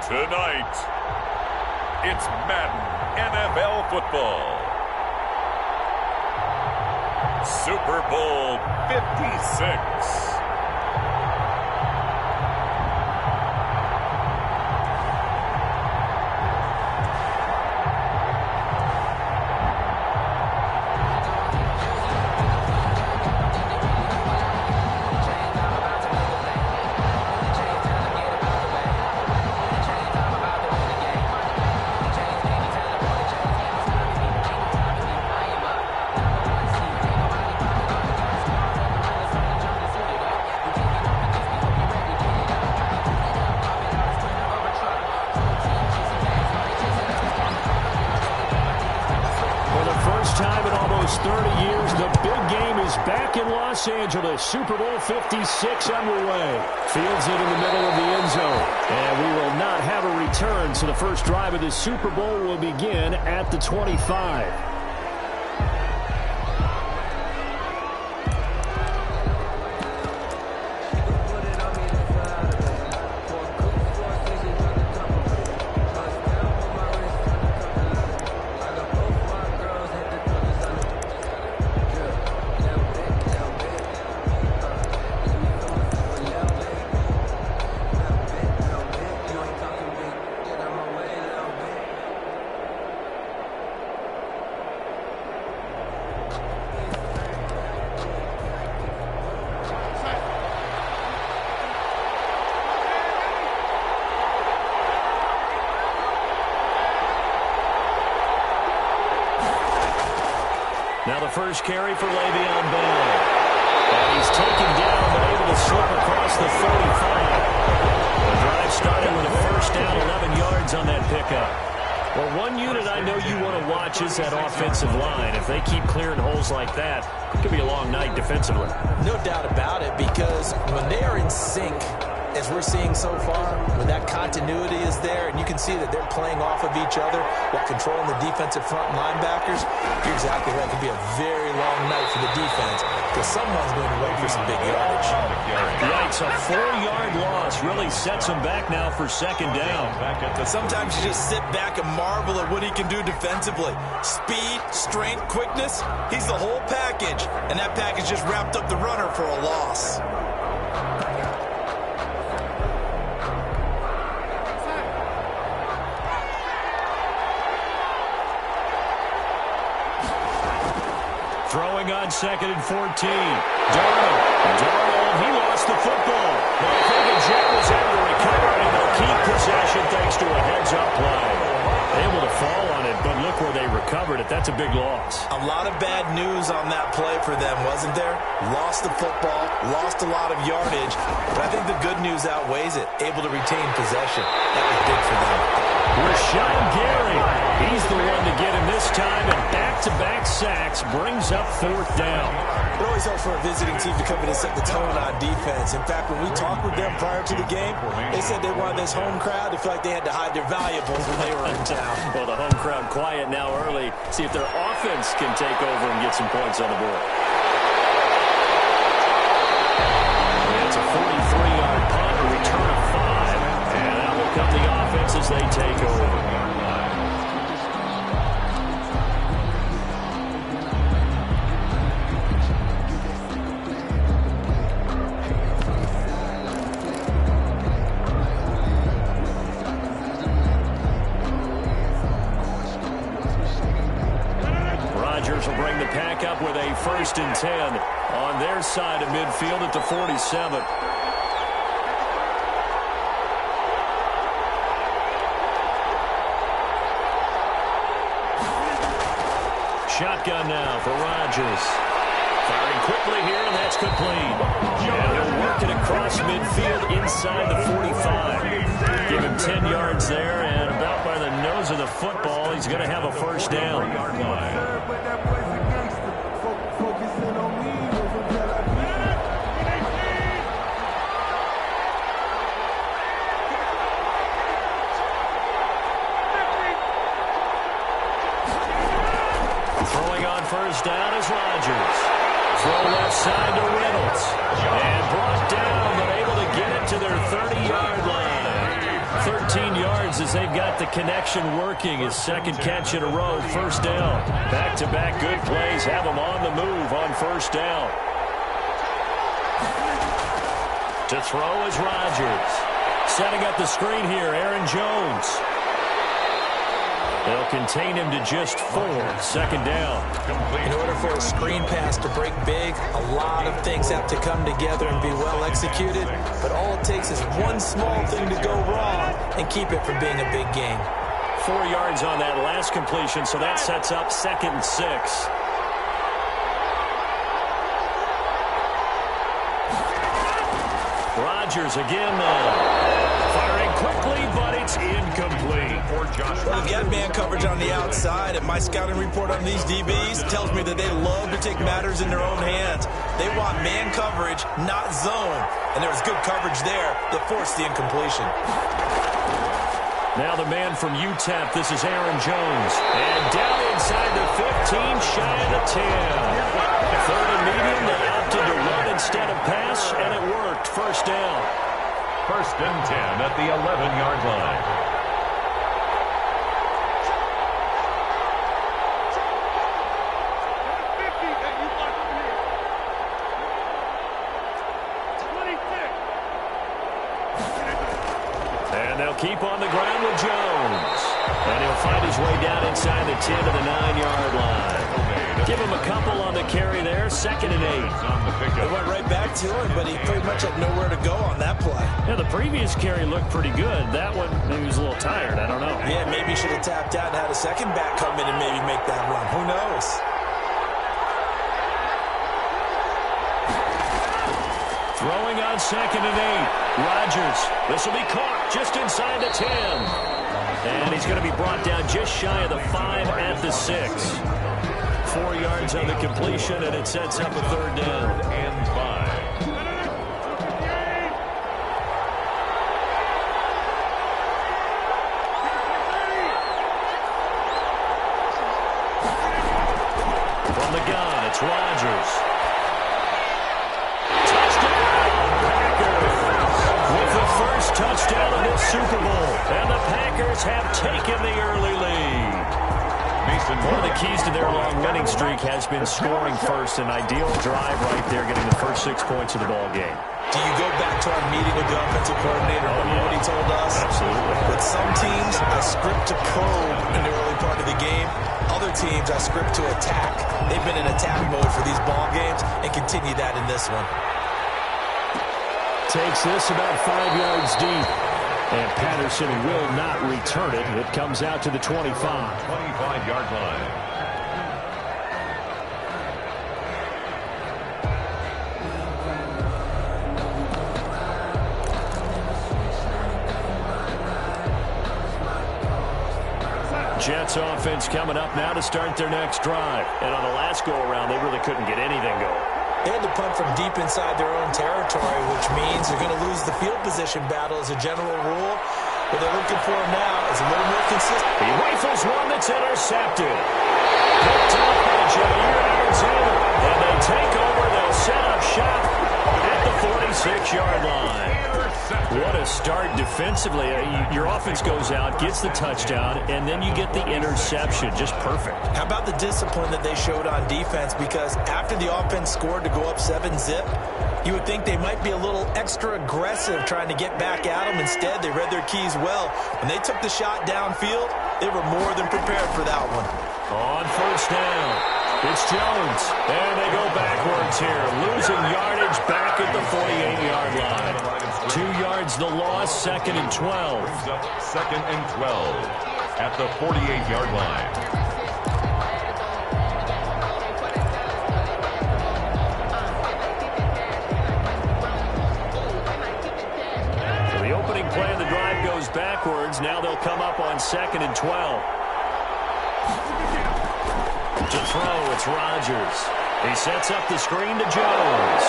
Tonight, it's Madden NFL football. Super Bowl 56. Time in almost 30 years, the big game is back in Los Angeles. Super Bowl 56 underway. Fields it in the middle of the end zone. And we will not have a return, so the first drive of the Super Bowl will begin at the 25. Now the first carry for Le'Veon Bell. And he's taken down but able to slip across the 45. The drive started with a first down, 11 yards on that pickup. Well, one unit I know you want to watch is that offensive line. If they keep clearing holes like that, it could be a long night defensively. No doubt about it, because when they are in sync, as we're seeing so far, when that continuity is there, and you can see that they're playing off of each other while controlling the defensive front linebackers, you're exactly right. It could be a very long night for the defense because someone's going to wait for some big yardage. Yikes, a 4-yard loss really sets him back now for second down. Sometimes you just sit back and marvel at what he can do defensively. Speed, strength, quickness, he's the whole package, and that package just wrapped up the runner for a loss. Throwing on 2nd and 14. Darnold, he lost the football. But I think the Jet was able to recover, and they'll keep possession thanks to a heads-up play. Able to fall on it, but look where they recovered it. That's a big loss. A lot of bad news on that play for them, wasn't there? Lost the football, lost a lot of yardage, but I think the good news outweighs it. Able to retain possession. That was big for them. Rashawn Gary, he's the one to get him this time, and back-to-back sacks brings up 4th down. It always helps for a visiting team to come in and set the tone on defense. In fact, when we talked with them prior to the game, they said they wanted this home crowd to feel like they had to hide their valuables when they were in town. Well, the home crowd quiet now early. See if their offense can take over and get some points on the board. It's a 43-yard punt, a return of 5, and that will come the offense as they take over. Will bring the pack up with a 1st and 10 on their side of midfield at the 47. Shotgun now for Rodgers. Firing quickly here, and that's complete. And he'll work it across midfield inside the 45. Give him 10 yards there, and about by the nose of the football, he's going to have a 1st down. Throwing on 1st down is Rodgers. Throw left side to Reynolds. And brought down, but able to get it to their 30-yard line. 13 yards as they've got the connection working. His second catch in a row, first down. Back-to-back good plays have him on the move on first down. To throw is Rodgers. Setting up the screen here, Aaron Jones. They'll contain him to just 4. Second down. In order for a screen pass to break big, a lot of things have to come together and be well executed. But all it takes is one small thing to go wrong and keep it from being a big gain. 4 yards on that last completion, so that sets up 2nd and 6. Rodgers again firing quickly, but it's incomplete. Well, you get man coverage on the outside, and my scouting report on these DBs tells me that they love to take matters in their own hands. They want man coverage, not zone. And there was good coverage there that forced the incompletion. Now the man from UTEP, this is Aaron Jones. And down inside the 15, shy of the 10. 3rd and medium, they opted to run instead of pass, and it worked. First down. 1st and 10 at the 11-yard line. And they'll keep on the ground with Jones. And he'll find his way down inside the 10 to the 9-yard line. Give him a couple on the carry there. 2nd and 8. They went right back to him, but he pretty much had nowhere to go on that play. Yeah, the previous carry looked pretty good. That one, maybe he was a little tired. I don't know. Yeah, maybe he should have tapped out and had a second back come in and maybe make that run. Who knows? Throwing on 2nd and 8. Rodgers. This will be caught just inside the 10. And he's going to be brought down just shy of the 5 at the 6. 4 yards on the completion, and it sets up a 3rd down. And 5. From the gun, it's Rodgers. Touchdown, Packers! With the first touchdown of this Super Bowl, and the Packers have taken the early lead. One of the keys to their long winning streak has been scoring first. An ideal drive right there, getting the first 6 points of the ball game. Do you go back to our meeting with the offensive coordinator and what he told us? Absolutely. With some teams, I script to probe in the early part of the game. Other teams, I script to attack. They've been in attack mode for these ball games and continue that in this one. Takes this about 5 yards deep. And Patterson will not return it. It comes out to the 25. 25-yard line. Jets offense coming up now to start their next drive. And on the last go-around, they really couldn't get anything going. They had to punt from deep inside their own territory, which means they're going to lose the field position battle as a general rule. What they're looking for now is a little more consistent. He rifles one that's intercepted. Picked up by Jair Alexander. And they take over. They'll set up shop at the 46-yard line. What a start defensively. Your offense goes out, gets the touchdown, and then you get the interception. Just perfect. How about the discipline that they showed on defense? Because after the offense scored to go up 7-zip, you would think they might be a little extra aggressive trying to get back at them. Instead, they read their keys well. When they took the shot downfield, they were more than prepared for that one. On first down, it's Jones. And they go backwards here, losing yardage back at the 48-yard line. 2 yards the loss, 2nd and 12. 2nd and 12 at the 48-yard line. So the opening play of the drive goes backwards. Now they'll come up on 2nd and 12. To throw, it's Rodgers. He sets up the screen to Jones.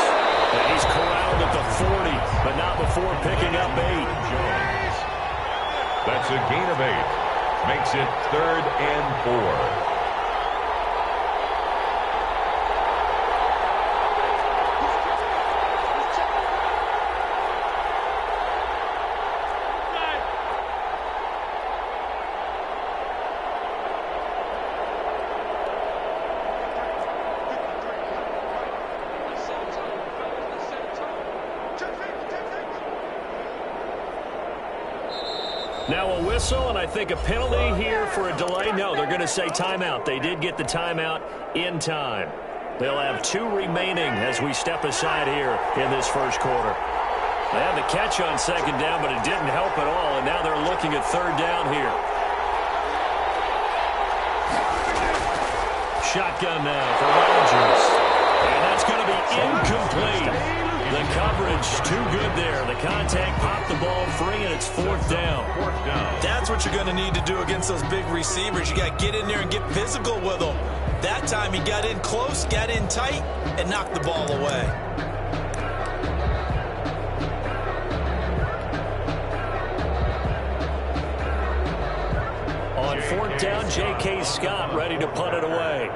And he's corralled at the 40, but not before picking up 8. Jones. That's a gain of 8. Makes it 3rd and 4. whistle, and I think a penalty here for a delay. No, they're going to say timeout. They did get the timeout in time. They'll have 2 remaining as we step aside here in this first quarter. They had the catch on second down, but it didn't help at all, and now they're looking at third down here. Shotgun now for Rodgers. And that's going to be incomplete. The coverage too good there. The contact popped the ball free, and it's fourth down. That's what you're going to need to do against those big receivers. You got to get in there and get physical with them. That time he got in close, got in tight, and knocked the ball away. On fourth down, J.K. Scott ready to punt it away.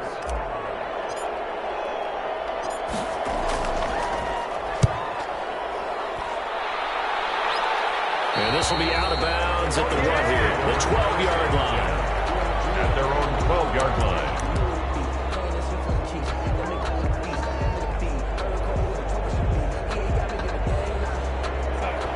And this will be out of bounds at the what here? The 12-yard line. At their own 12-yard line.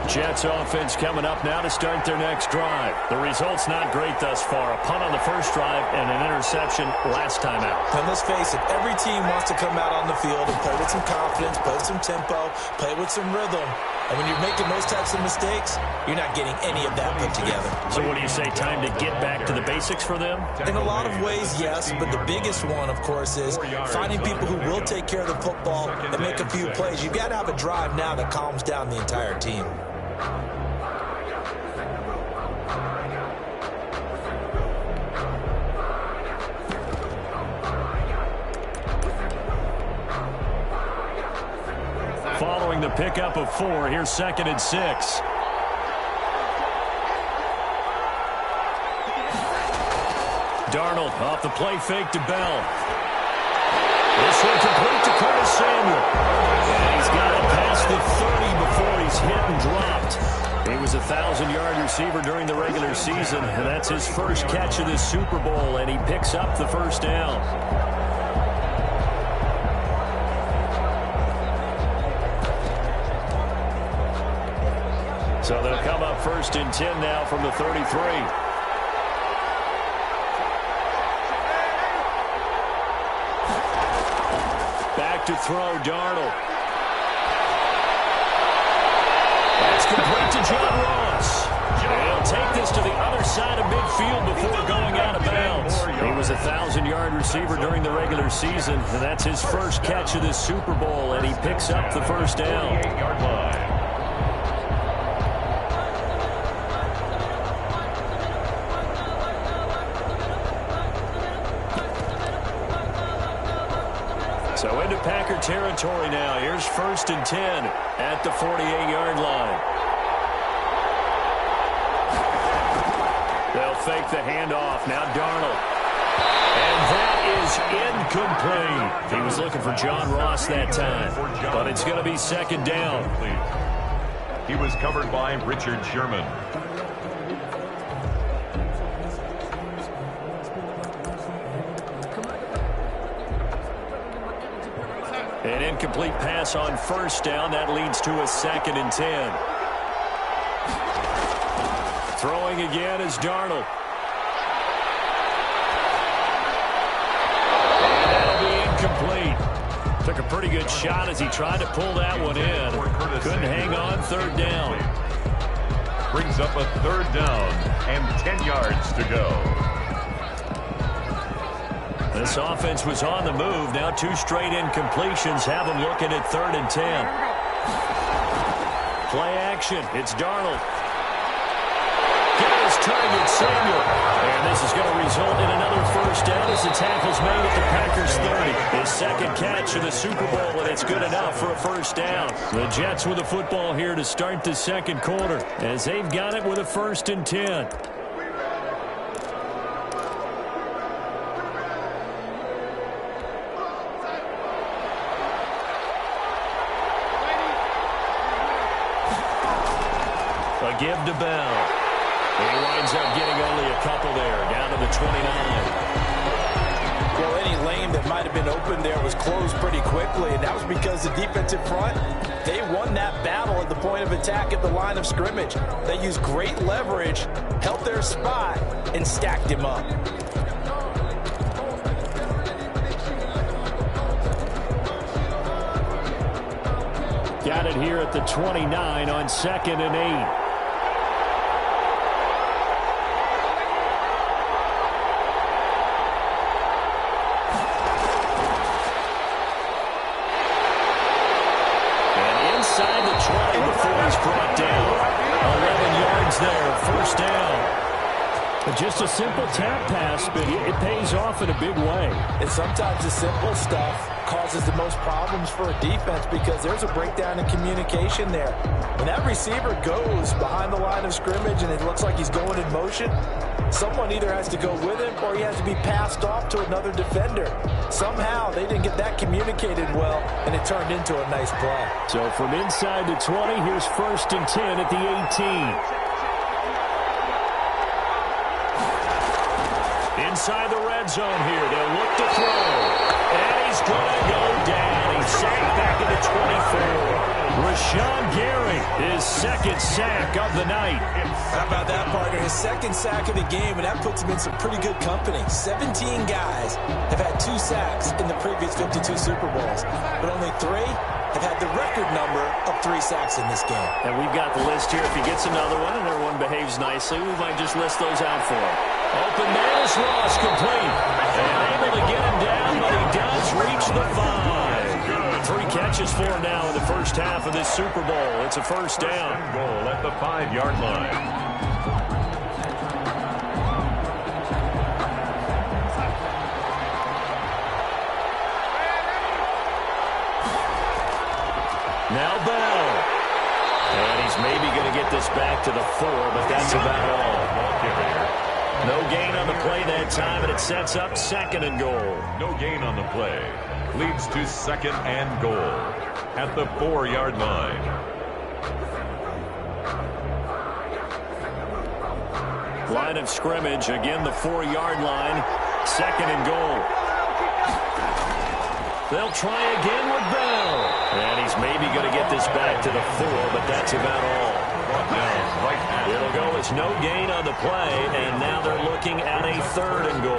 Jets offense coming up now to start their next drive. The result's not great thus far. A punt on the first drive and an interception last time out. And let's face it, every team wants to come out on the field and play with some confidence, play with some tempo, play with some rhythm. And when you're making those types of mistakes, you're not getting any of that put together. So what do you say, time to get back to the basics for them? In a lot of ways, yes, but the biggest one, of course, is finding people who will take care of the football and make a few plays. You've got to have a drive now that calms down the entire team. Following the pickup of 4, here's 2nd and 6. Darnold off the play fake to Bell. This one complete to Curtis Samuel. And he's got it past the 30 before he's hit and dropped. He was a 1,000-yard receiver during the regular season, and that's his first catch of this Super Bowl, and he picks up the first down. So they'll come up 1st and 10 now from the 33. Back to throw, Darnold. That's complete to John Ross. They'll take this to the other side of midfield before going out of bounds. He was a 1,000-yard receiver during the regular season, and that's his first catch of this Super Bowl, and he picks up the first down. 48-yard line. So into Packer territory now. Here's 1st and 10 at the 48-yard line. They'll fake the handoff. Now Darnold. And that is incomplete. He was looking for John Ross that time. But it's going to be 2nd down. He was covered by Richard Sherman. An incomplete pass on 1st down. That leads to a 2nd and 10. Throwing again is Darnold. And that'll be incomplete. Took a pretty good shot as he tried to pull that one in. Couldn't hang on. 3rd down. Brings up a 3rd down and 10 yards to go. This offense was on the move. Now 2 straight incompletions have them looking at 3rd and 10. Play action. It's Darnold. Got his target, Samuel. And this is going to result in another first down as the tackle's made at the Packers 30. His 2nd catch of the Super Bowl, and it's good enough for a first down. The Jets with the football here to start the 2nd quarter as they've got it with a 1st and 10. A give to Bell. He winds up getting only a couple there, down to the 29. Well, any lane that might have been open there was closed pretty quickly, and that was because the defensive front, they won that battle at the point of attack at the line of scrimmage. They used great leverage, held their spot, and stacked him up. Got it here at the 29 on 2nd and 8. Inside the 20 before he's brought down. 11 yards there, first down. Just a simple tap pass, but it pays off in a big way. And sometimes the simple stuff causes the most problems for a defense because there's a breakdown in communication there. When that receiver goes behind the line of scrimmage and it looks like he's going in motion, someone either has to go with him or he has to be passed off to another defender. Somehow they didn't get that communicated well, and it turned into a nice play. So from inside the 20, here's 1st and 10 at the 18. Inside the red zone here, they'll look to throw. And he's going to go down. He's sacked back at the 24. Rashawn Gary, his 2nd sack of the night. How about that, partner? His 2nd sack of the game, and that puts him in some pretty good company. 17 guys have had 2 sacks in the previous 52 Super Bowls, but only 3 have had the record number of 3 sacks in this game. And we've got the list here. If he gets another one and everyone behaves nicely, we might just list those out for him. Open man is lost, complete. And able to get him down, but he does reach the 5. 3 catches for him now in the first half of this Super Bowl. It's a first down. Goal at the 5-yard line. Now Bell. And he's maybe going to get this back to the 4, but that's about all. No gain on the play that time, and it sets up 2nd and goal. No gain on the play. Leads to 2nd and goal at the 4-yard line. Line of scrimmage, again the 4-yard line. 2nd and goal. They'll try again with Bell. And he's maybe going to get this back to the 4, but that's about all. It'll go as no gain on the play, and now they're looking at a 3rd and goal.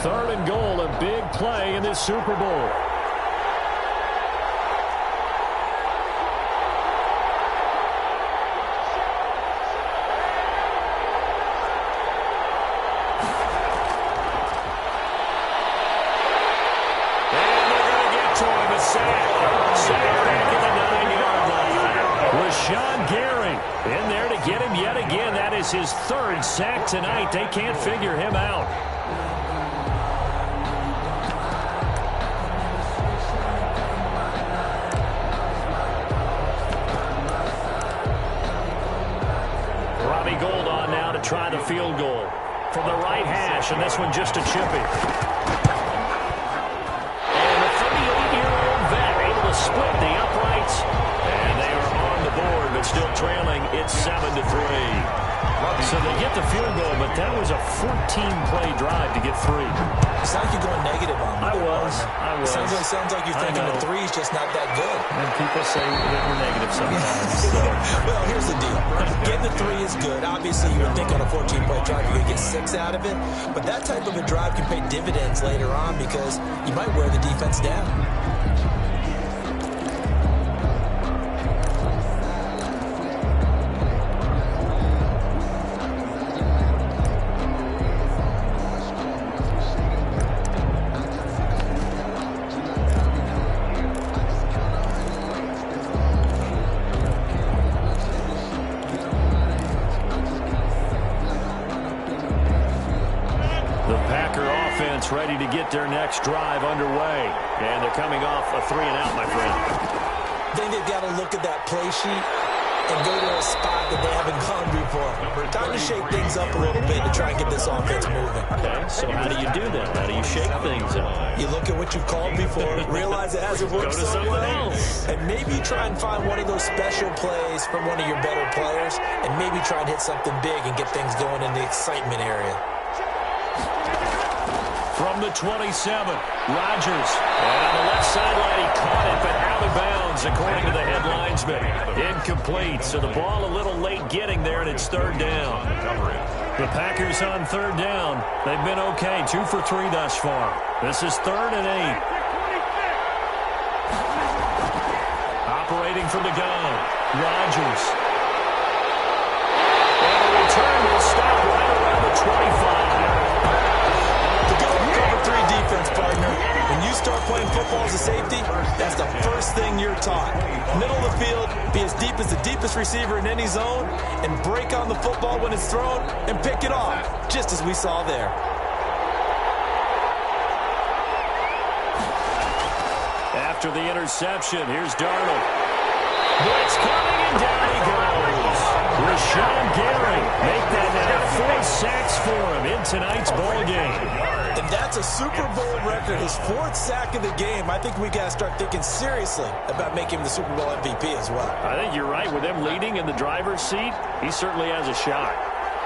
3rd and goal, a big play in this Super Bowl. Rashawn Gary in there to get him yet again. That is his 3rd sack tonight. They can't figure him out. Robbie Gould on now to try the field goal from the right hash, and this one just a chippy. And the 38-year-old vet able to split the uprights. And they are on the board, but still trailing. It's 7-3. So they get the field goal, but that was a 14-play drive to get 3. It's like you're going negative on me. I was. Sounds like you're thinking the 3's just not that good. And people say that we're negative sometimes. So. Well, here's the deal. Getting the 3 is good. Obviously, you would think on a 14-play drive you're going to get 6 out of it. But that type of a drive can pay dividends later on because you might wear the defense down. Ready to get their next drive underway. And they're coming off a 3-and-out, my friend. I think they've got to look at that play sheet and go to a spot that they haven't gone before. Time to shake things up a little bit to try and get this offense moving. Okay, so how do you do that? How do you shake things up? You look at what you've called before, realize it hasn't worked Go to so something well, else. and maybe try and find one of those special plays from one of your better players, and maybe try and hit something big and get things going in the excitement area. From the 27, Rodgers. And on the left sideline, he caught it, but out of bounds, according to the head linesman. Incomplete, so the ball a little late getting there, and it's third down. The Packers on third down. They've been okay, 2 for 3 thus far. This is 3rd and 8. Operating from the gun, Rodgers. And the return will stop right around the 25. Defense, partner. When you start playing football as a safety, that's the first thing you're taught. Middle of the field, be as deep as the deepest receiver in any zone, and break on the football when it's thrown and pick it off, just as we saw there. After the interception, here's Darnold. Blitz coming, and down he goes. Rashawn Gary make that now 4 sacks for him in tonight's ball game. And that's a Super Bowl record, his 4th sack of the game. I think we got to start thinking seriously about making him the Super Bowl MVP as well. I think you're right. With him leading in the driver's seat, he certainly has a shot.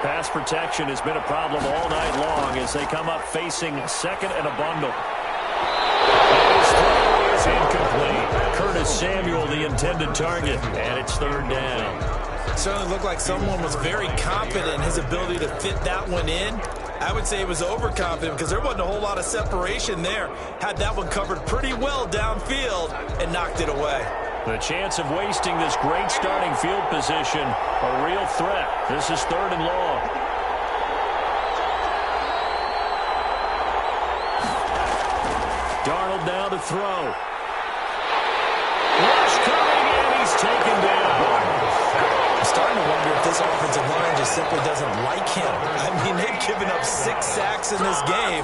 Pass protection has been a problem all night long as they come up facing second and a bundle. And his throw is incomplete. Curtis Samuel, the intended target, and it's third down. It certainly looked like someone was very confident in his ability to fit that one in. I would say he was overconfident because there wasn't a whole lot of separation there. Had that one covered pretty well downfield and knocked it away. The chance of wasting this great starting field position, a real threat. This is 3rd and long. Darnold now to throw. Rush coming, and he's taken down. I'm starting to wonder if this offensive line just simply doesn't like him. I mean, they've given up 6 sacks in this game.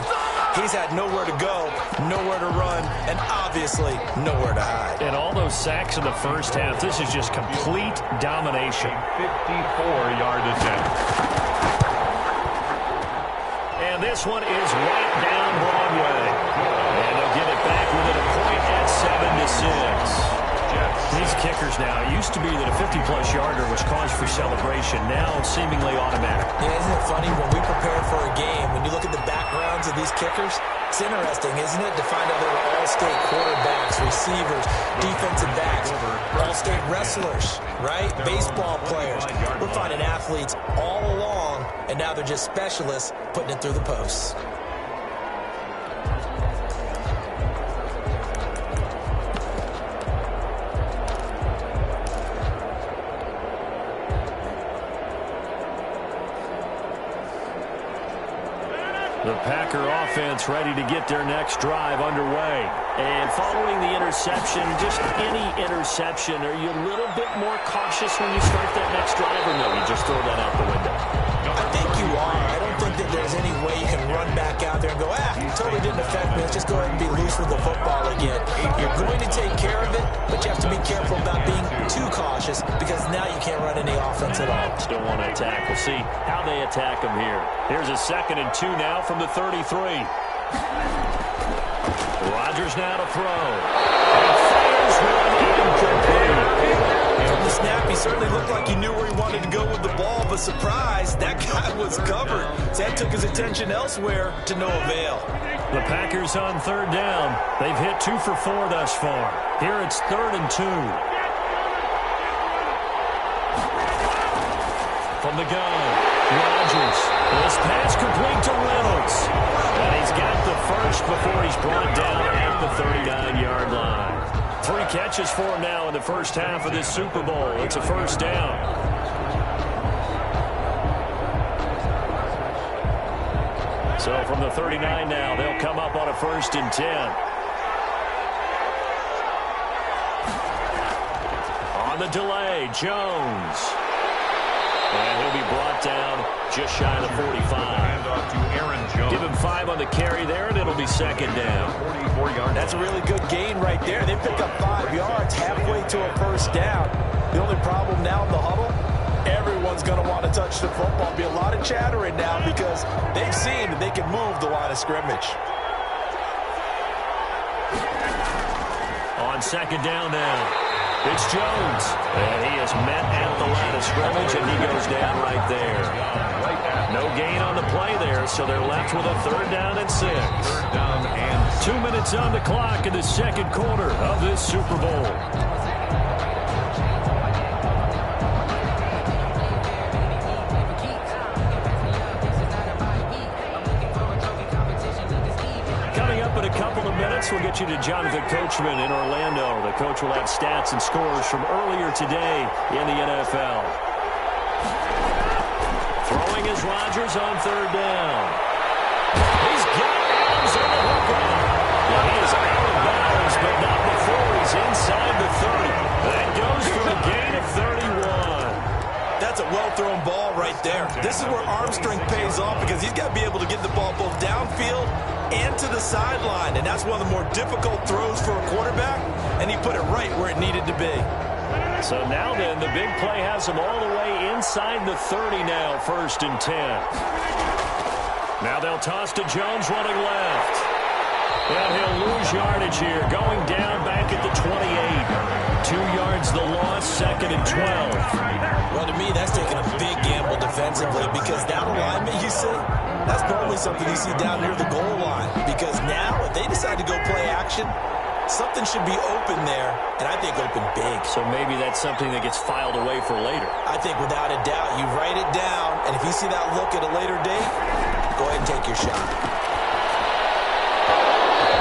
He's had nowhere to go, nowhere to run, and obviously nowhere to hide. And all those sacks in the first half, this is just complete domination. 54-yard attempt. And this one is right down Broadway. And they'll get it back within a point at 7-6. These kickers now, it used to be that a 50-plus yarder was cause for celebration. Now seemingly automatic. Yeah, isn't it funny when we prepare for a game, when you look at the backgrounds of these kickers, it's interesting, isn't it, to find out they're all-state quarterbacks, receivers, defensive backs, all-state wrestlers, right? Baseball players. We're finding athletes all along, and now they're just specialists putting it through the posts. The Packer offense ready to get their next drive underway. And following the interception, just any interception, are you a little bit more cautious when you start that next drive, or no, you just throw that out the window? I think you are. I don't think that there's any way you can run back out there and go, totally didn't affect me. Let's just go ahead and be loose with the football again. You're going to take care of it, but you have to be careful about being too cautious because now you can't run any offense at all. Still want to attack. We'll see how they attack them here. Here's a 2nd and 2 now from the 33. Rodgers now to throw. And fires one incomplete. From the snap, he certainly looked like he knew where he wanted to go with the ball, but surprise, that guy was covered. So that took his attention elsewhere to no avail. The Packers on third down. They've hit 2 for 4 thus far. Here it's 3rd and 2. From the gun, Rodgers. This pass complete to Reynolds. And he's got the first before he's brought down at the 39-yard line. 3 catches for him now in the first half of this Super Bowl. It's a first down. So from the 39 now, they'll come up on a 1st and 10. On the delay, Jones. And he'll be brought down just shy of the 45. Give him 5 on the carry there, and it'll be 2nd down. 44 yards. That's a really good gain right there. They pick up 5 yards halfway to a first down. The only problem now in the huddle, everyone's going to want to touch the football. Be a lot of chattering now because they've seen that they can move the line of scrimmage. On second down now, it's Jones. And he is met at the line of scrimmage, and he goes down right there. No gain on the play there, so they're left with a 3rd down and 6. 3rd down and 2 minutes on the clock in the second quarter of this Super Bowl. We'll get you to Jonathan Coachman in Orlando. The coach will have stats and scores from earlier today in the NFL. Throwing is Rodgers on 3rd down. He's got Adams on the hook route. Now he is out of bounds, but not before he's inside the 30. That goes for a gain of 31. That's a well-thrown ball right there. This is where arm strength pays off because he's got to be able to get the ball both downfield and to the sideline, and that's one of the more difficult throws for a quarterback, and he put it right where it needed to be. So now then, the big play has him all the way inside the 30 now, 1st and 10. Now they'll toss to Jones running left. Well, he'll lose yardage here, going down back at the 28. 2 yards the loss, 2nd and 12. Well, to me, that's taking a big gamble defensively because that alignment you see, that's probably something you see down near the goal line. Because now, if they decide to go play action, something should be open there, and I think open big. So maybe that's something that gets filed away for later. I think without a doubt, you write it down, and if you see that look at a later date, go ahead and take your shot.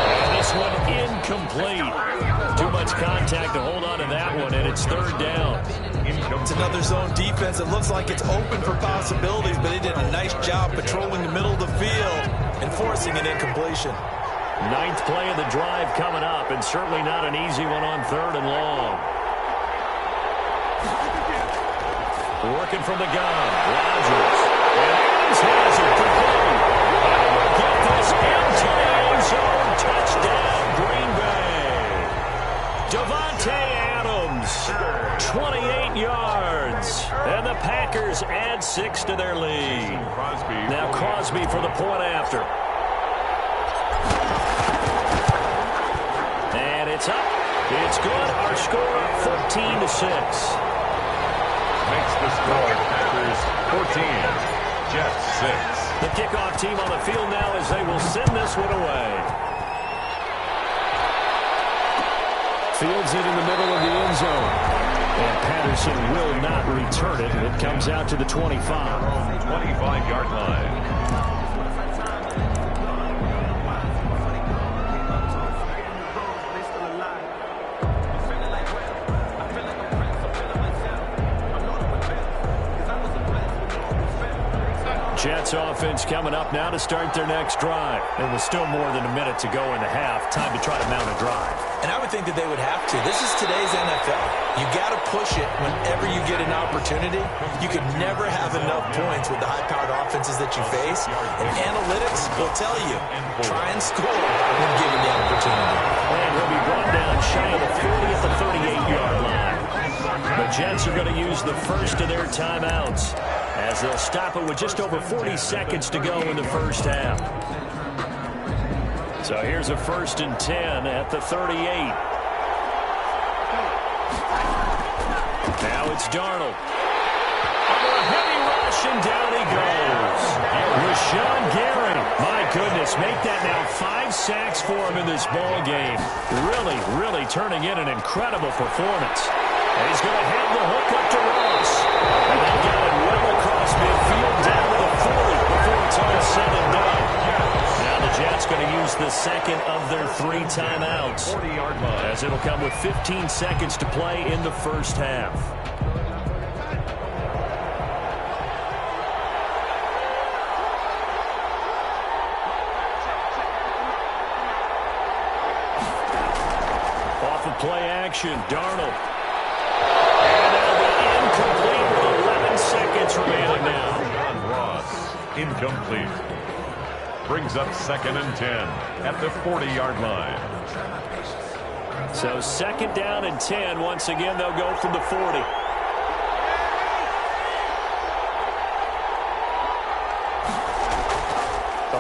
And this one incomplete. Too much contact to hold on to that one, and it's 3rd down. It's another zone defense. It looks like it's open for possibilities, but they did a nice job patrolling the middle of the field and forcing an incompletion. 9th play of the drive coming up, and certainly not an easy one on 3rd and long. Working from the gun, Rodgers. And Adams has it complete. And we'll get this into the end zone. Touchdown, Green Bay. Davante Adams, 28 yards. And the Packers add 6 to their lead. Now Crosby for the point after. And it's up. It's good. Our score up 14-6. makes the score Packers 14, Jets 6. The kickoff team on the field now as they will send this one away. Fields it in the middle of the end zone. And Patterson will not return it. It comes out to the 25. 25-yard line. Jets offense coming up now to start their next drive. And with still more than a minute to go in the half, time to try to mount a drive. And I would think that they would have to. This is today's NFL. You got to push it whenever you get an opportunity. You can never have enough points with the high-powered offenses that you face. And analytics will tell you, try and score when given the opportunity. And he'll be brought down shy of the 40 at the 38-yard line. The Jets are going to use the first of their timeouts as they'll stop it with just over 40 seconds to go in the first half. So here's a 1st and 10 at the 38. Now it's Darnold. Under a heavy rush, and down he goes. Rashawn Gary, my goodness, make that now 5 sacks for him in this ball game. Really turning in an incredible performance. And he's going to have the hook up to Ross. And they got it well across midfield down to the 40 before it's all said and done. Now the Jets going to use the second of their 3 timeouts, as it'll come with 15 seconds to play in the first half. Off of play action, Darnold. And that'll be incomplete with 11 seconds remaining now. Ross, incomplete. Brings up 2nd and 10 at the 40-yard line. So 2nd down and 10. Once again, they'll go from the 40.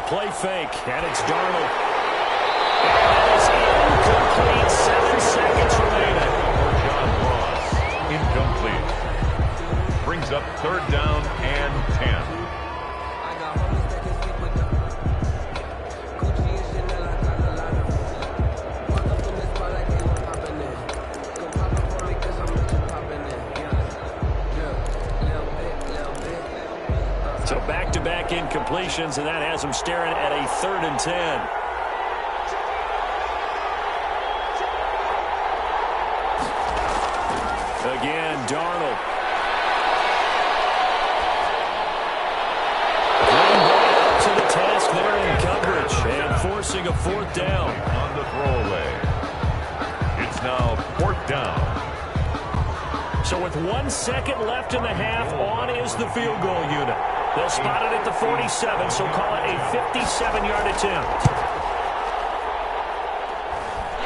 play fake, and it's Darnold. And that is incomplete. 7 seconds remaining. John Ross, incomplete. Brings up third down and 10. So back-to-back incompletions, and that has him staring at a 3rd and 10. Again, Darnold. To the task there in coverage and forcing a 4th down. On the throwaway. It's now 4th down. So with 1 second left in the half, on is the field goal unit. They'll spot it at the 47, so call it a 57-yard attempt.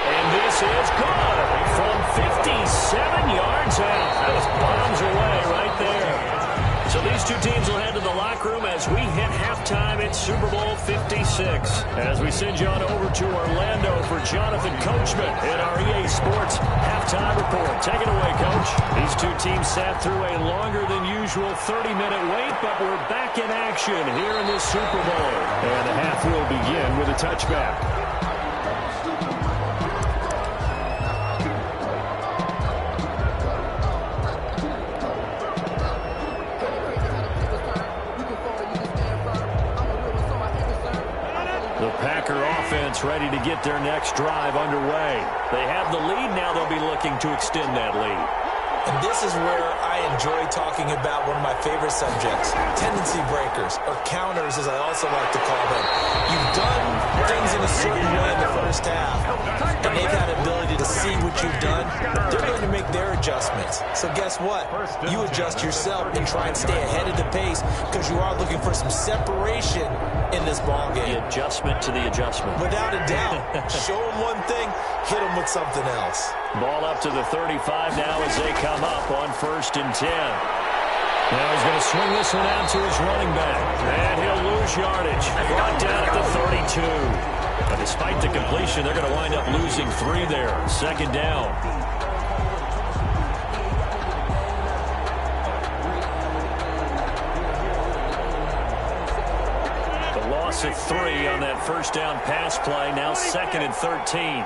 And this is good from 57 yards out. That was bombs away right there. So these two teams will head to the locker room as we hit halftime at Super Bowl 56. As we send you on over to Orlando for Jonathan Coachman in our EA Sports halftime report. Take it away, Coach. These two teams sat through a longer than usual 30-minute wait, but we're back in action here in this Super Bowl. And the half will begin with a touchback. The Packer offense ready to get their next drive underway. They have the lead now. They'll be looking to extend that lead. And this is where I enjoy talking about one of my favorite subjects, tendency breakers, or counters as I also like to call them. You've done things in a certain way in the first half, and they've had the ability to see what you've done. They're going to make their adjustments. So guess what? You adjust yourself and try and stay ahead of the pace because you are looking for some separation in this ball game. The adjustment to the adjustment. Without a doubt. Show them one thing, hit them with something else. Ball up to the 35 now as they come up on 1st and 10. Now he's going to swing this one out to his running back. And he'll lose yardage. Brought down at the 32. But despite the completion, they're going to wind up losing 3 there. 2nd down. The loss of 3 on that 1st down pass play. Now 2nd and 13.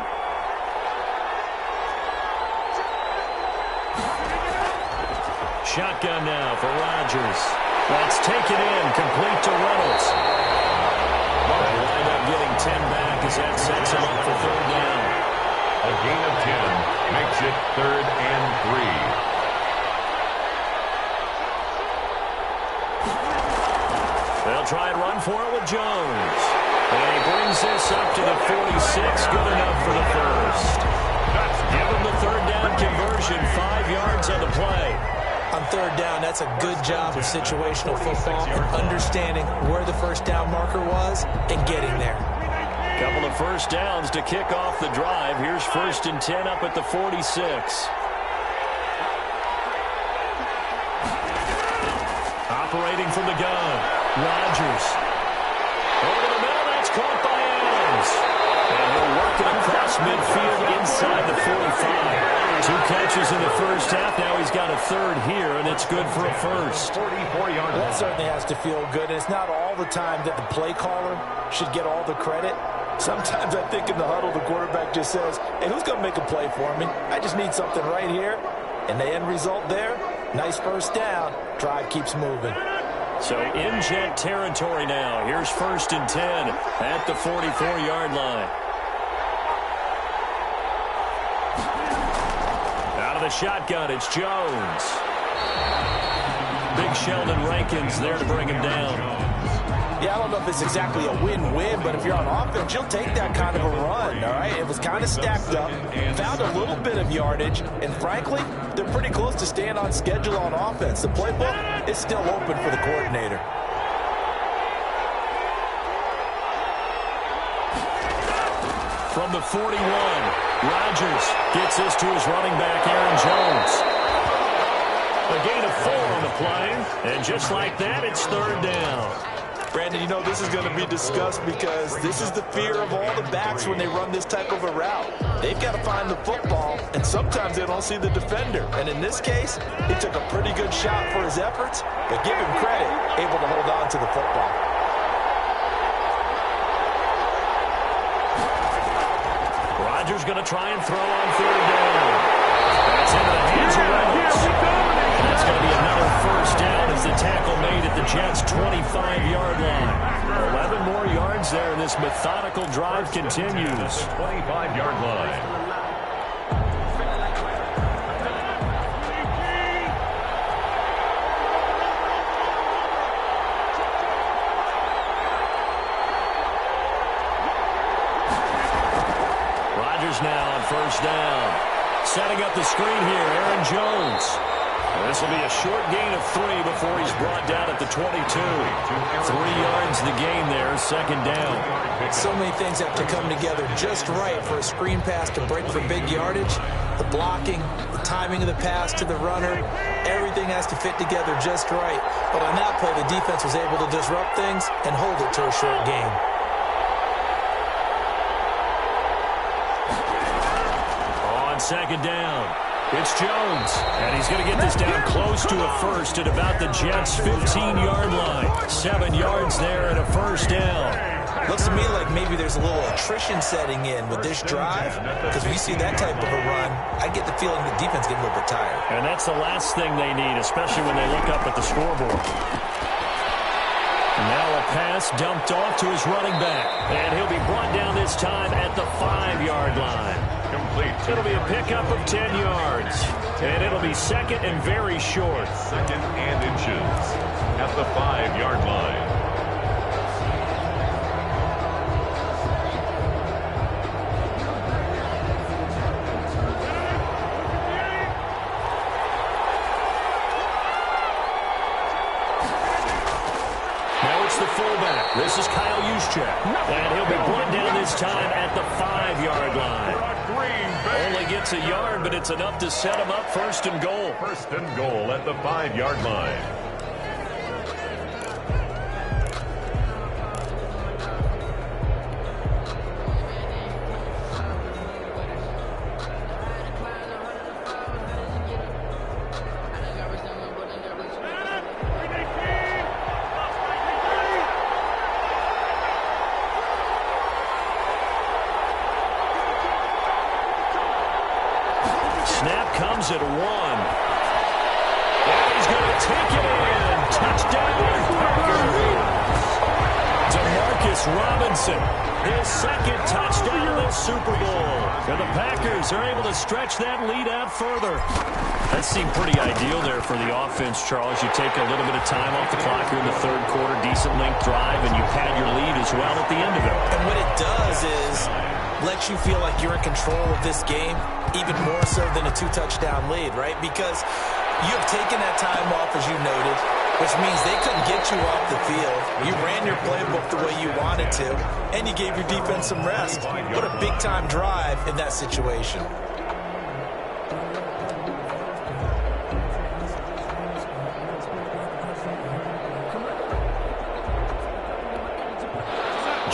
Shotgun now for Rodgers. That's taken in, complete to Reynolds. They'll wind up getting 10 back as that sets him up for 3rd down. A gain of 10 makes it 3rd and 3. They'll try and run for it with Jones. And he brings this up to the 46, good enough for the 1st. Give him the 3rd down conversion, 5 yards on the play. On 3rd down, that's a good job of situational football and understanding where the 1st down marker was and getting there. Couple of 1st downs to kick off the drive. Here's 1st and 10 up at the 46. Operating from the gun. Rodgers. Over the middle, that's caught by Adams. And he'll work it across midfield inside the 45. 2 catches in the 1st half. Now he's got a 3rd here, and it's good for a 1st. 44-yard That certainly has to feel good. And it's not all the time that the play caller should get all the credit. Sometimes I think in the huddle, the quarterback just says, hey, who's going to make a play for me? I just need something right here. And the end result there, nice 1st down. Drive keeps moving. So in jet territory now. Here's 1st and 10 at the 44-yard line. Out of the shotgun, it's Jones. Big Sheldon Rankins there to bring him down. Yeah, I don't know if it's exactly a win-win, but if you're on offense, you'll take that kind of a run, all right? It was kind of stacked up, found a little bit of yardage, and frankly, they're pretty close to staying on schedule on offense. The playbook is still open for the coordinator. From the 41, Rodgers gets this to his running back, Aaron Jones. A gain of 4 on the play, and just like that, it's 3rd down. Brandon, you know, this is going to be discussed because this is the fear of all the backs when they run this type of a route. They've got to find the football, and sometimes they don't see the defender. And in this case, he took a pretty good shot for his efforts, but give him credit, able to hold on to the football. Rodgers going to try and throw on third down. That's into the hands of Reynolds. And that's going to be another first down as the tackle made at the Jets' 25-yard line. 11 more yards there, and this methodical drive continues. 25-yard line. Now on first down. Setting up the screen here, Aaron Jones. This will be a short gain of 3 before he's brought down at the 22. 3 yards the gain there, second down. So many things have to come together just right for a screen pass to break for big yardage. The blocking, the timing of the pass to the runner, everything has to fit together just right. But on that play, the defense was able to disrupt things and hold it to a short gain. Second down. It's Jones, and he's going to get this down close to a first at about the Jets' 15-yard line. 7 yards there and a first down. Looks to me like maybe there's a little attrition setting in with this drive, because we see that type of a run. I get the feeling the defense getting a little bit tired. And that's the last thing they need, especially when they look up at the scoreboard. Now a pass dumped off to his running back, and he'll be brought down this time at the 5-yard line. Complete. It'll be a pickup of 10 yards, and it'll be second and very short. Second and inches at the 5-yard line. The fullback. This is Kyle Juszczyk. And he'll be brought down this time at the 5-yard line. Only gets a yard, but it's enough to set him up first and goal. First and goal at the 5-yard line. Comes at 1. And he's going to take it in. Touchdown, Packers. DeMarcus Robinson, his second touchdown of the Super Bowl. And the Packers are able to stretch that lead out further. That seemed pretty ideal there for the offense, Charles. You take a little bit of time off the clock here in the third quarter, decent length drive, and you pad your lead as well at the end of it. And what it does is let you feel like you're in control of this game, even more so than a 2-touchdown lead, right? Because you have taken that time off, as you noted, which means they couldn't get you off the field. You ran your playbook the way you wanted to, and you gave your defense some rest. What a big-time drive in that situation.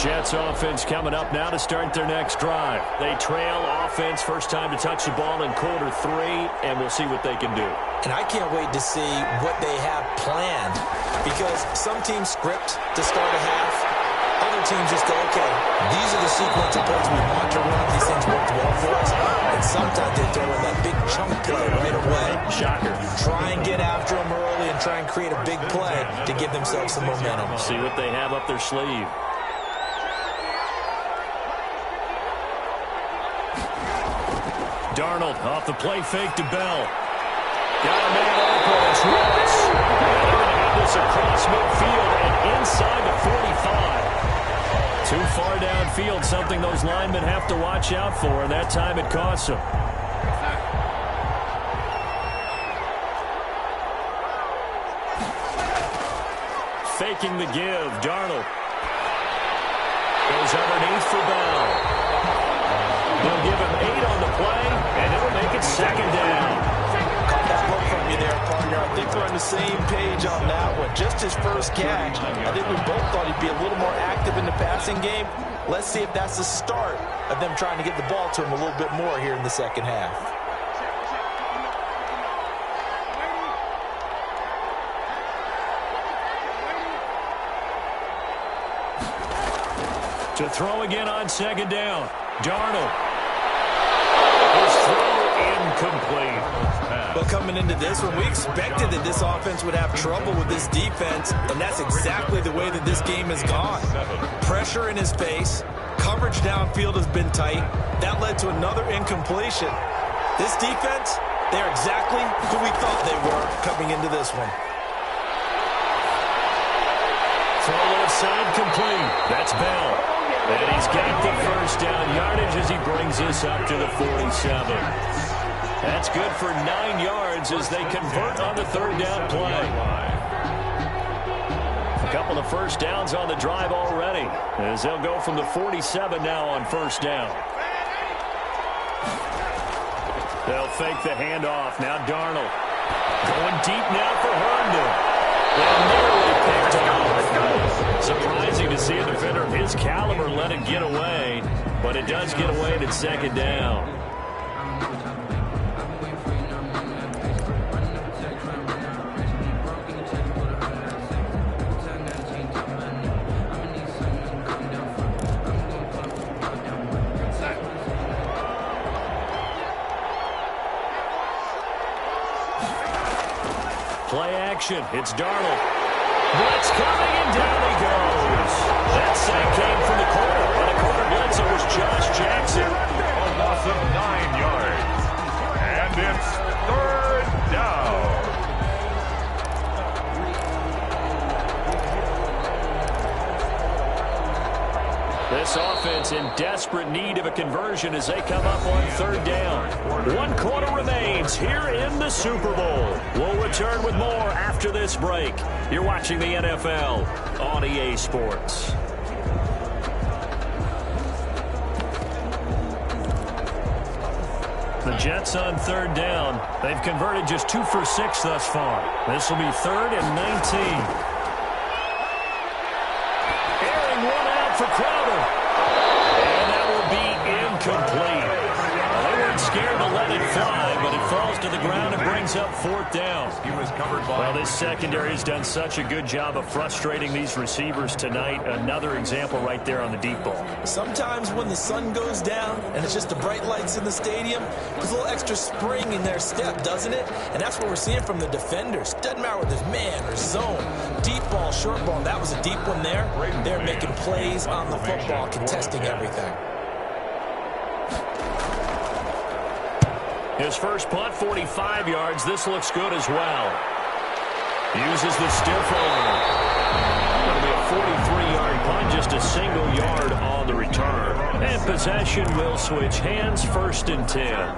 Jets offense coming up now to start their next drive. They trail offense, first time to touch the ball in quarter 3, and we'll see what they can do. And I can't wait to see what they have planned, because some teams script to start a half. Other teams just go, okay, these are the sequence of plays we want to run. These things work well for us. And sometimes they throw in that big chunk play right away. Shocker. Try and get after them early and try and create a big play to give themselves some momentum. See what they have up their sleeve. Darnold off the play fake to Bell. Got a man open. It's Ross. And they're going to have this across midfield and inside the 45. Too far downfield, something those linemen have to watch out for, and that time it costs them. Faking the give. Darnold goes underneath for Bell. They'll give him 8 on the play, and it'll make it second down. Caught that look from you there, partner. I think we're on the same page on that one. Just his first catch. I think we both thought he'd be a little more active in the passing game. Let's see if that's the start of them trying to get the ball to him a little bit more here in the second half. To throw again on second down. Darnold. His throw incomplete. But coming into this one, we expected that this offense would have trouble with this defense, and that's exactly the way that this game has gone. Pressure in his face. Coverage downfield has been tight. That led to another incompletion. This defense, they're exactly who we thought they were coming into this one. Throw left side complete. That's Bell. And he's got the first down yardage as he brings this up to the 47. That's good for 9 yards as they convert on the third down play. A couple of first downs on the drive already as they'll go from the 47 now on first down. They'll fake the handoff. Now Darnold. Going deep now for Herndon. And nearly picked off. Surprising to see a defender of his caliber let it get away, but it does get away at second down. Play action. It's Darnold. Blitz coming, and down he goes. That sack came from the corner. On the corner blitz, it was Josh Jackson. A loss of 9 yards. And it's third down. This offense in desperate need of a conversion as they come up on third down. 1 quarter remains here in the Super Bowl. We'll return with more after this break. You're watching the NFL on EA Sports. The Jets on third down. They've converted just 2 for 6 thus far. This will be 3rd and 19. Airing one out for Crowder. And that will be incomplete. They weren't scared to let it fly, but it falls to the ground and brings up 4th down. Well, this secondary has done such a good job of frustrating these receivers tonight. Another example right there on the deep ball. Sometimes when the sun goes down and it's just the bright lights in the stadium, there's a little extra spring in their step, doesn't it? And that's what we're seeing from the defenders. Doesn't matter whether it's man or zone, deep ball, short ball. That was a deep one there. They're making plays on the football, contesting everything. His first punt, 45 yards. This looks good as well. Uses the stiff arm. Going to be a 43-yard punt, just a single yard on the return. And possession will switch hands, 1st and 10.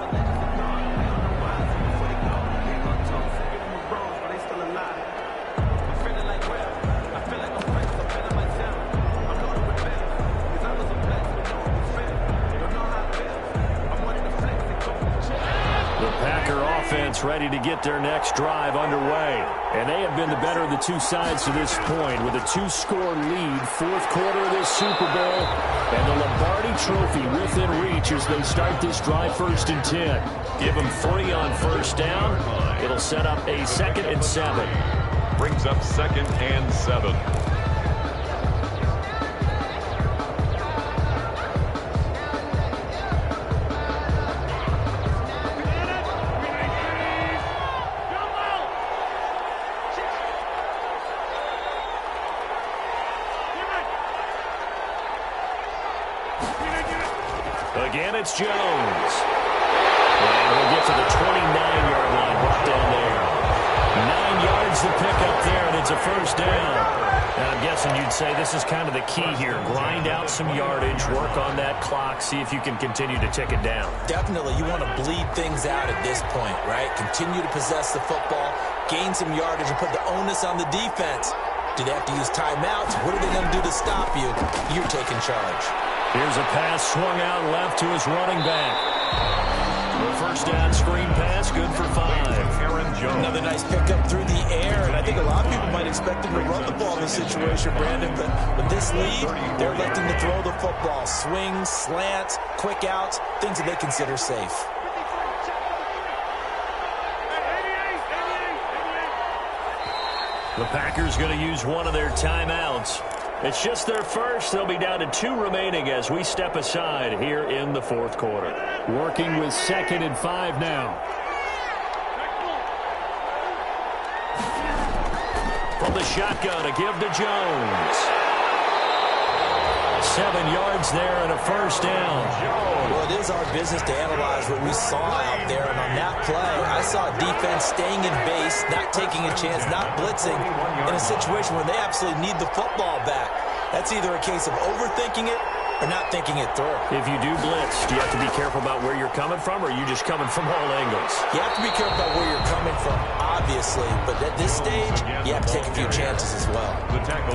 Ready to get their next drive underway. And they have been the better of the two sides to this point with a 2-score lead, 4th quarter of this Super Bowl, and the Lombardi Trophy within reach as they start this drive 1st and 10. Give them 3 on first down. It'll set up a 2nd and 7. Brings up 2nd and 7. Again, it's Jones. And we'll get to the 29-yard line right down there. 9 yards to pick up there, and it's a first down. Now, I'm guessing you'd say this is kind of the key here. Grind out some yardage, work on that clock, see if you can continue to tick it down. Definitely, you want to bleed things out at this point, right? Continue to possess the football, gain some yardage, and put the onus on the defense. Do they have to use timeouts? What are they going to do to stop you? You're taking charge. Here's a pass swung out left to his running back. The first down screen pass, good for 5. Another nice pickup through the air, and I think a lot of people might expect him to run the ball in this situation, Brandon, but with this lead, they're electing to throw the football. Swings, slants, quick outs, things that they consider safe. The Packers going to use one of their timeouts. It's just their first. They'll be down to 2 remaining as we step aside here in the fourth quarter. Working with 2nd and 5 now. From the shotgun, a give to Jones. 7 yards there and a first down. Well, it is our business to analyze what we saw out there. And on that play, I saw defense staying in base, not taking a chance, not blitzing in a situation where they absolutely need the football back. That's either a case of overthinking it or not thinking it through. If you do blitz, do you have to be careful about where you're coming from, or are you just coming from all angles? You have to be careful about where you're coming from, obviously. But at this stage, you have to take a few chances as well.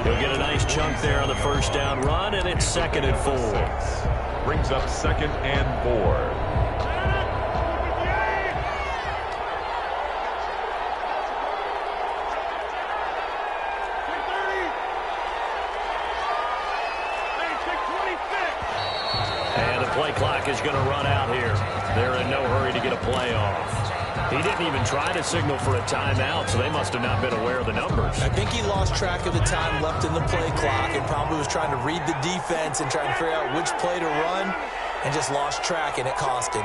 He'll get a nice chunk there on the first down run, and it's 2nd and 4. Brings up 2nd and 4. Play clock is going to run out here. They're in no hurry to get a play off. He didn't even try to signal for a timeout, so they must have not been aware of the numbers. I think he lost track of the time left in the play clock and probably was trying to read the defense and trying to figure out which play to run and just lost track, and it cost him.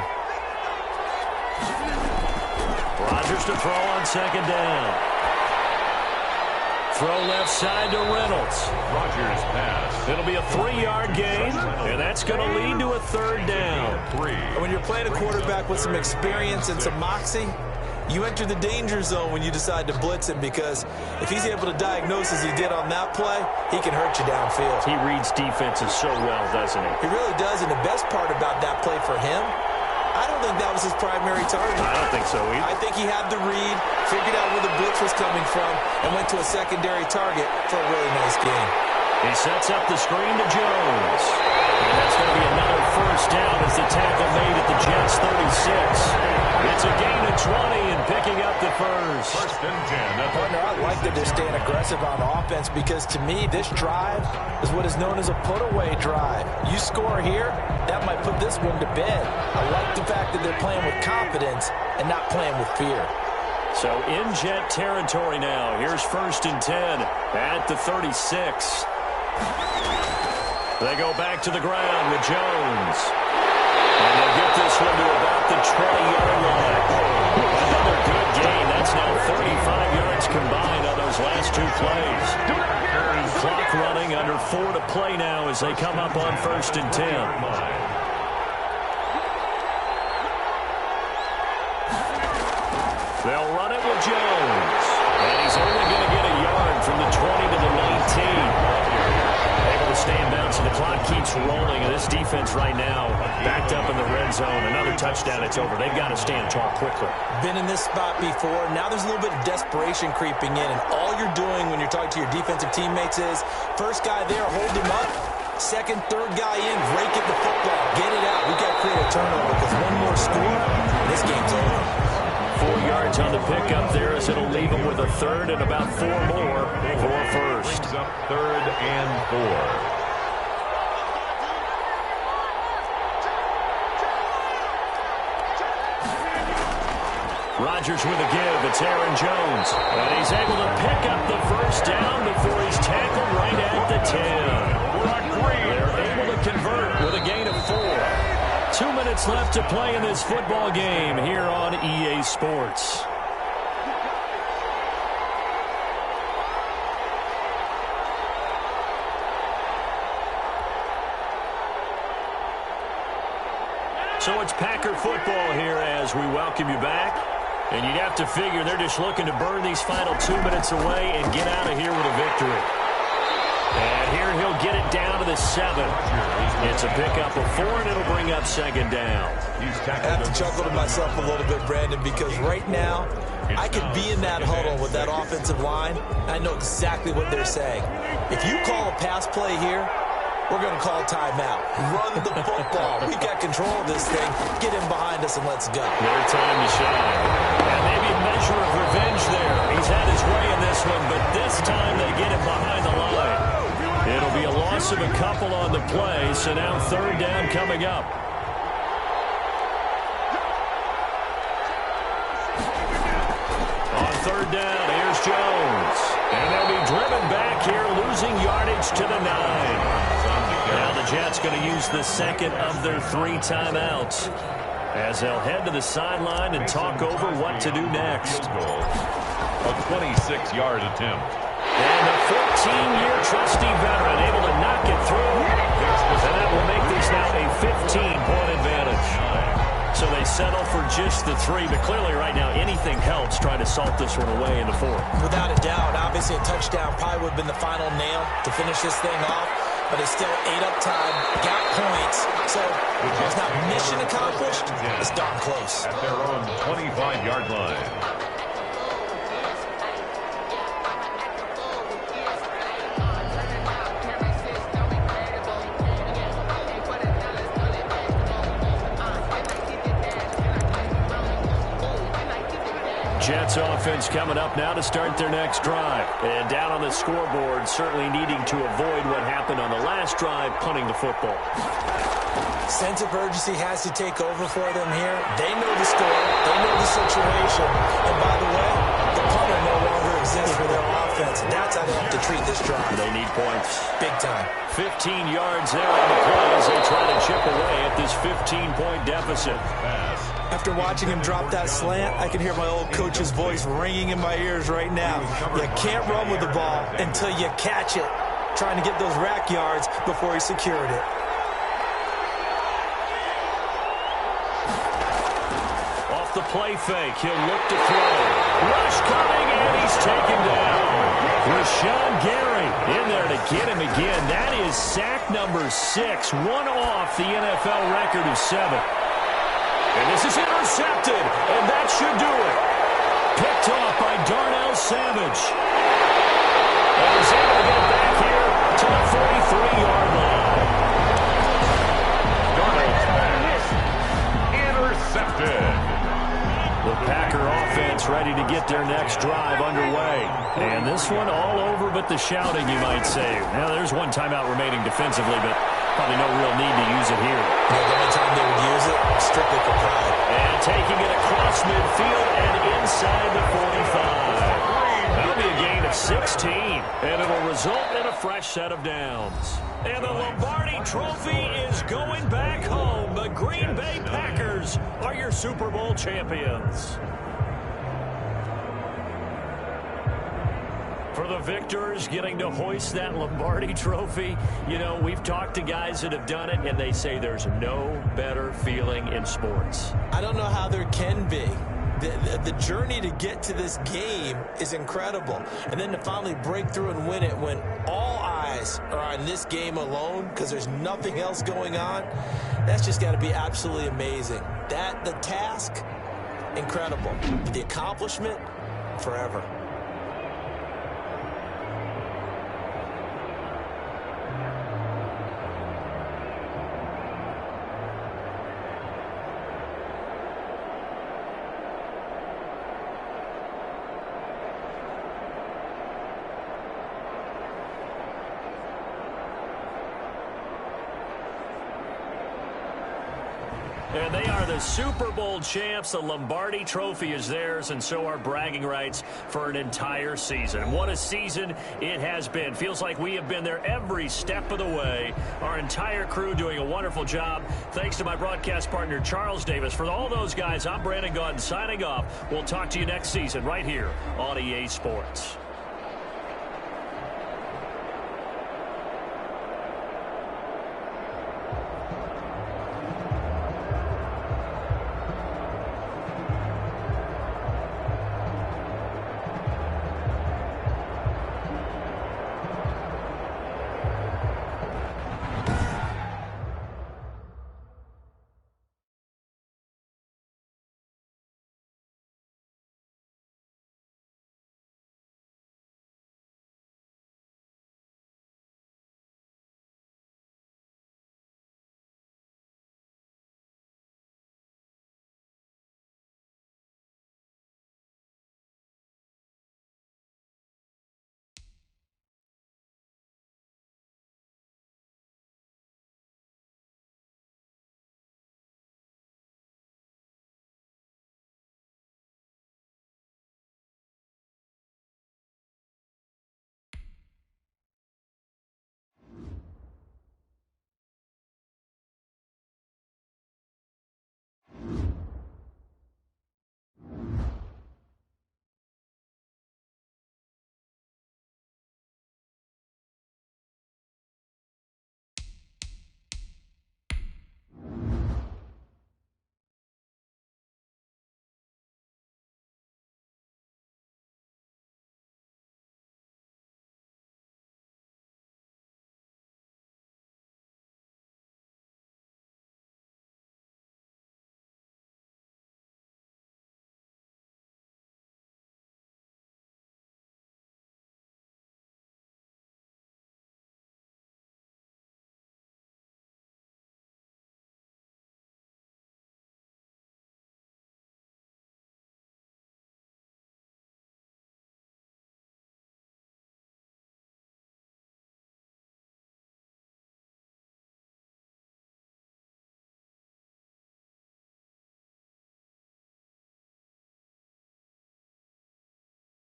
Rodgers to throw on 2nd down. Throw left side to Reynolds. Rodgers pass. It'll be a 3-yard gain, and that's going to lead to a 3rd down. And when you're playing a quarterback with some experience and some moxie, you enter the danger zone when you decide to blitz him, because if he's able to diagnose as he did on that play, he can hurt you downfield. He reads defenses so well, doesn't he? He really does, and the best part about that play for him, I don't think that was his primary target. I don't think so either. I think he had the read, figured out where the blitz was coming from, and went to a secondary target for a really nice gain. He sets up the screen to Jones. And that's going to be another first down as the tackle made at the Jets' 36. It's a gain of 20 and picking up the first. 1st and 10. Partner, I like that they're staying aggressive on offense, because to me, this drive is what is known as a put-away drive. You score here, that might put this one to bed. I like the fact that they're playing with confidence and not playing with fear. So in Jet territory now. Here's 1st and 10 at the 36. They go back to the ground with Jones. And they'll get this one to about the 20-yard line. Another good gain. That's now 35 yards combined on those last 2 plays. Clock running, under 4 to play now as they come up on 1st and 10. They'll run it with Jones. And he's only going to get a yard from the 20 to the 19. Able to stay in bounds, and the clock keeps rolling. And this defense right now backed up in the red zone. Another touchdown, it's over. They've got to stand tall quickly. Been in this spot before. Now there's a little bit of desperation creeping in. And all you're doing when you're talking to your defensive teammates is, first guy there, hold him up. Second, third guy in, rake at the football. Get it out. We've got to create a turnover, because one more score, and this game's over. 4 yards on the pickup there, as it'll leave them with a 3rd and about 4 more for first. Brings up 3rd and 4. Rodgers with a give. It's Aaron Jones. And he's able to pick up the first down before he's tackled right at the 10. They're able to convert with a gain of 4. 2 minutes left to play in this football game here on EA Sports. So it's Packer football here as we welcome you back. And you'd have to figure they're just looking to burn these final 2 minutes away and get out of here with a victory. And here he'll get it down to the 7. It's a pickup of 4, and it'll bring up 2nd down. I have to chuckle to myself a little bit, Brandon, because right now I could be in that huddle with that offensive line, and I know exactly what they're saying. If you call a pass play here, we're going to call timeout. Run the football. We got control of this thing. Get him behind us and let's go. Their time to shine. And maybe a measure of revenge there. He's had his way in this one, but this time they get him behind the line. It'll be a loss of a couple on the play, so now third down coming up. On third down, here's Jones. And they'll be driven back here, losing yardage to the 9. Now the Jets going to use the second of their 3 timeouts as they'll head to the sideline and talk over what to do next. A 26-yard attempt. And a 14-year trusty veteran able to knock it through. And that will make this now a 15-point advantage. So they settle for just the 3, but clearly right now anything helps trying to salt this one away in the 4th. Without a doubt, obviously a touchdown probably would have been the final nail to finish this thing off, but it's still ate up time, got points, so it's not mission accomplished, it's darn close. At their own 25-yard line. Jets offense coming up now to start their next drive. And down on the scoreboard, certainly needing to avoid what happened on the last drive, punting the football. Sense of urgency has to take over for them here. They know the score. They know the situation. And by the way, the punter no longer exists for their offense. That's how they have to treat this drive. They need points. Big time. 15 yards there on the play as they try to chip away at this 15-point deficit. After watching him drop that slant, I can hear my old coach's voice ringing in my ears right now. You can't run with the ball until you catch it. Trying to get those rack yards before he secured it. Off the play fake, he'll look to throw. Rush coming, and he's taken down. Rashawn Gary in there to get him again. That is sack number 6, one off the NFL record of 7. And this is intercepted, and that should do it. Picked off by Darnell Savage. And he's able to get back here to the 43-yard line. Darnell Savage, intercepted. The Packer offense ready to get their next drive underway. And this one all over but the shouting, you might say. Now, there's one timeout remaining defensively, but probably no real need to use it here. Yeah, the only time they would use it, strictly for pride. And taking it across midfield and inside the 45. That'll be a gain of 16, and it'll result in a fresh set of downs. And the Lombardi Trophy is going back home. The Green Bay Packers are your Super Bowl champions. For the victors getting to hoist that Lombardi Trophy, you know, we've talked to guys that have done it, and they say there's no better feeling in sports. I don't know how there can be. The journey to get to this game is incredible. And then to finally break through and win it when all eyes are on this game alone because there's nothing else going on, that's just got to be absolutely amazing. The task, incredible. The accomplishment, forever. And they are the Super Bowl champs. The Lombardi Trophy is theirs, and so are bragging rights for an entire season. What a season it has been. Feels like we have been there every step of the way. Our entire crew doing a wonderful job. Thanks to my broadcast partner, Charles Davis. For all those guys, I'm Brandon Gaudin signing off. We'll talk to you next season right here on EA Sports.